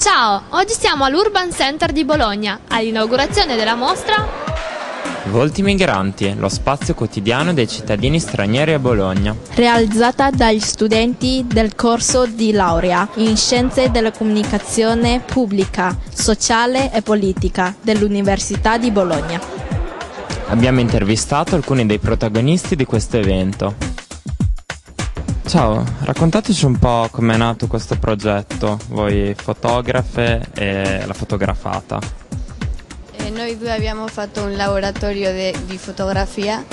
Ciao, oggi siamo all'Urban Center di Bologna, all'inaugurazione della mostra Volti migranti, lo spazio quotidiano dei cittadini stranieri a Bologna. Realizzata dagli studenti del corso di laurea in Scienze della Comunicazione Pubblica, Sociale e Politica dell'Università di Bologna. Abbiamo intervistato alcuni dei protagonisti di questo evento. Ciao, raccontateci un po' com'è nato questo progetto, voi fotografe e la fotografata. Noi due abbiamo fatto un laboratorio di fotografia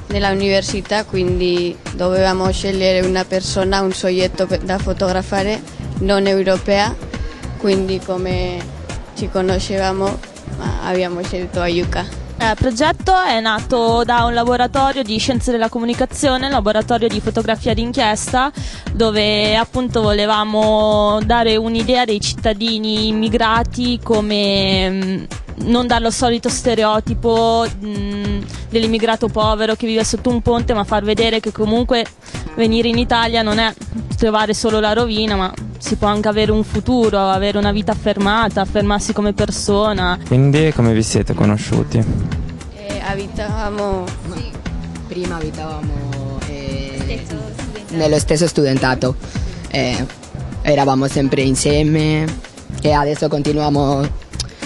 nella università, quindi dovevamo scegliere una persona, un soggetto da fotografare non europea, quindi come ci conoscevamo abbiamo scelto Ayuka. Il progetto è nato da un laboratorio di scienze della comunicazione, un laboratorio di fotografia d'inchiesta, dove appunto volevamo dare un'idea dei cittadini immigrati, come non dare lo solito stereotipo dell'immigrato povero che vive sotto un ponte, ma far vedere che comunque venire in Italia non è trovare solo la rovina, ma si può anche avere un futuro, avere una vita affermata, affermarsi come persona. Quindi come vi siete conosciuti? Prima abitavamo nello stesso studentato, eravamo sempre insieme e adesso continuiamo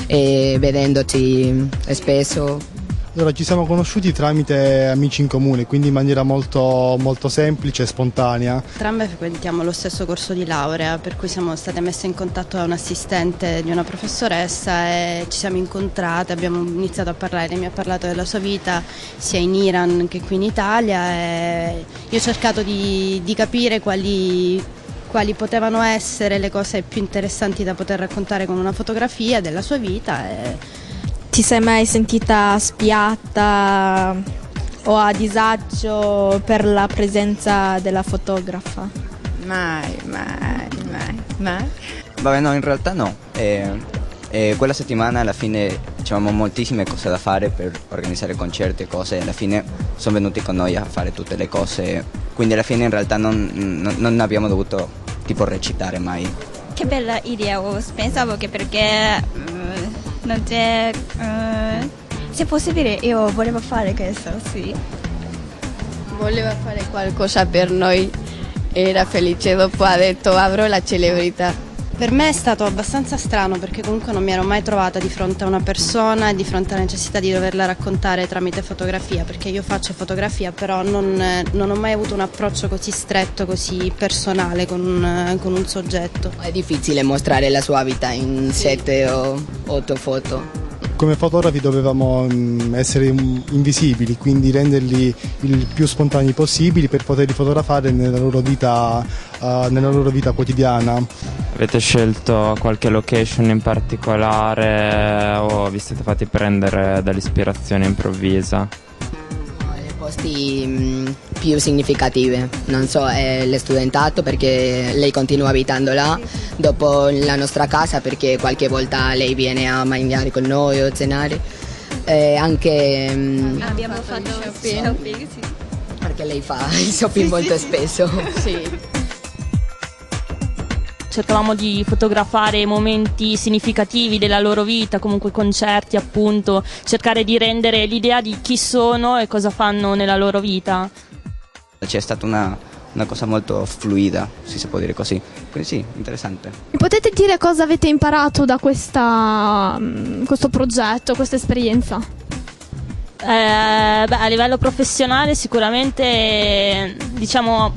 vedendoci spesso. Allora, ci siamo conosciuti tramite amici in comune, quindi in maniera molto, molto semplice e spontanea. Entrambe frequentiamo lo stesso corso di laurea, per cui siamo state messe in contatto da un assistente di una professoressa e ci siamo incontrate, abbiamo iniziato a parlare, lei mi ha parlato della sua vita sia in Iran che qui in Italia e io ho cercato di capire quali potevano essere le cose più interessanti da poter raccontare con una fotografia della sua vita. Ti sei mai sentita spiata o a disagio per la presenza della fotografa? Mai. Vabbè, no, in realtà no. Quella settimana alla fine avevamo moltissime cose da fare per organizzare concerti e cose, alla fine sono venuti con noi a fare tutte le cose, quindi alla fine in realtà non abbiamo dovuto tipo recitare mai. Che bella idea, pensavo che perché non c'è, se possibile io volevo fare questo, sì. Voleva fare qualcosa per noi, era felice, dopo ha detto apro la celebrità. Per me è stato abbastanza strano perché comunque non mi ero mai trovata di fronte a una persona e di fronte alla necessità di doverla raccontare tramite fotografia, perché io faccio fotografia però non ho mai avuto un approccio così stretto, così personale con un soggetto. È difficile mostrare la sua vita in 7 o 8 foto. Come fotografi dovevamo essere invisibili, quindi renderli il più spontanei possibili per poterli fotografare nella loro vita quotidiana. Avete scelto qualche location in particolare o vi siete fatti prendere dall'ispirazione improvvisa? Le posti più significative, non so, è lo studentato perché lei continua abitando là, dopo la nostra casa perché qualche volta lei viene a mangiare con noi o cenare, anche abbiamo fatto shopping, sì. Perché lei fa il shopping molto spesso. Sì. Cercavamo di fotografare momenti significativi della loro vita, comunque concerti appunto, cercare di rendere l'idea di chi sono e cosa fanno nella loro vita. C'è stata una cosa molto fluida, se si può dire così, quindi sì, interessante. Mi potete dire cosa avete imparato da questo progetto, questa esperienza? A livello professionale sicuramente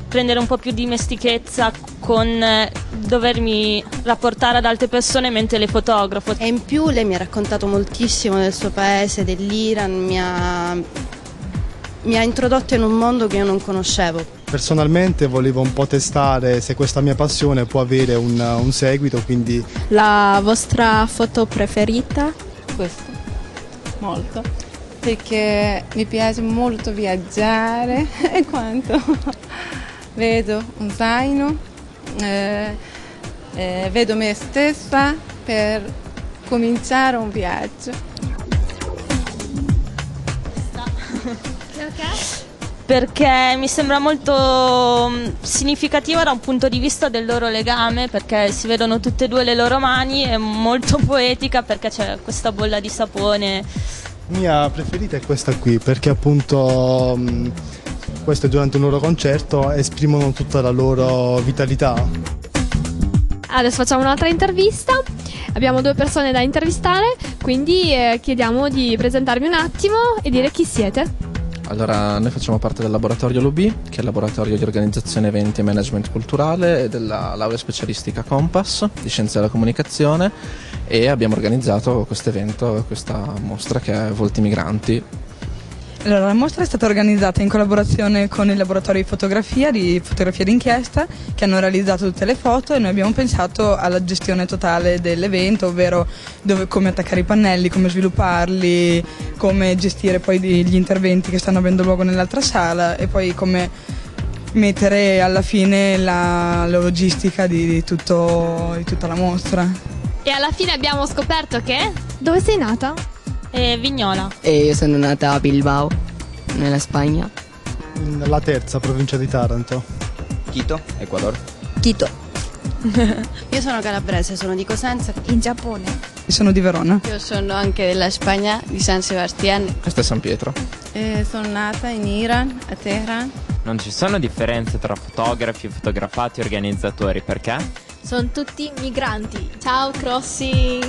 prendere un po' più di dimestichezza con dovermi rapportare ad altre persone mentre le fotografo. E in più lei mi ha raccontato moltissimo del suo paese, dell'Iran, mi ha introdotto in un mondo che io non conoscevo. Personalmente volevo un po' testare se questa mia passione può avere un seguito, quindi... La vostra foto preferita? Questo, molto. Perché mi piace molto viaggiare e quando vedo un zaino, vedo me stessa per cominciare un viaggio. perché mi sembra molto significativa da un punto di vista del loro legame, perché si vedono tutte e due le loro mani, è molto poetica perché c'è questa bolla di sapone. Mia preferita è questa qui perché appunto questo è durante un loro concerto, esprimono tutta la loro vitalità. Adesso facciamo un'altra intervista. Abbiamo 2 persone da intervistare, quindi chiediamo di presentarvi un attimo e dire chi siete. Allora, noi facciamo parte del laboratorio LUB, che è il laboratorio di organizzazione eventi e management culturale, e della laurea specialistica Compass di Scienze della Comunicazione, e abbiamo organizzato questo evento, questa mostra che è Volti Migranti. Allora, la mostra è stata organizzata in collaborazione con il laboratorio di fotografia d'inchiesta, che hanno realizzato tutte le foto, e noi abbiamo pensato alla gestione totale dell'evento, ovvero come attaccare i pannelli, come svilupparli, come gestire poi gli interventi che stanno avendo luogo nell'altra sala, e poi come mettere alla fine la logistica di tutta la mostra. E alla fine abbiamo scoperto che... Dove sei nata? Vignola. E io sono nata a Bilbao, nella Spagna. La terza provincia di Taranto. Quito, Ecuador. Quito. Io sono calabrese, sono di Cosenza. In Giappone. Io sono di Verona. Io sono anche della Spagna, di San Sebastián. Questo è San Pietro. Sono nata in Iran, a Teheran. Non ci sono differenze tra fotografi, fotografati e organizzatori, perché? Sono tutti migranti. Ciao Crossi!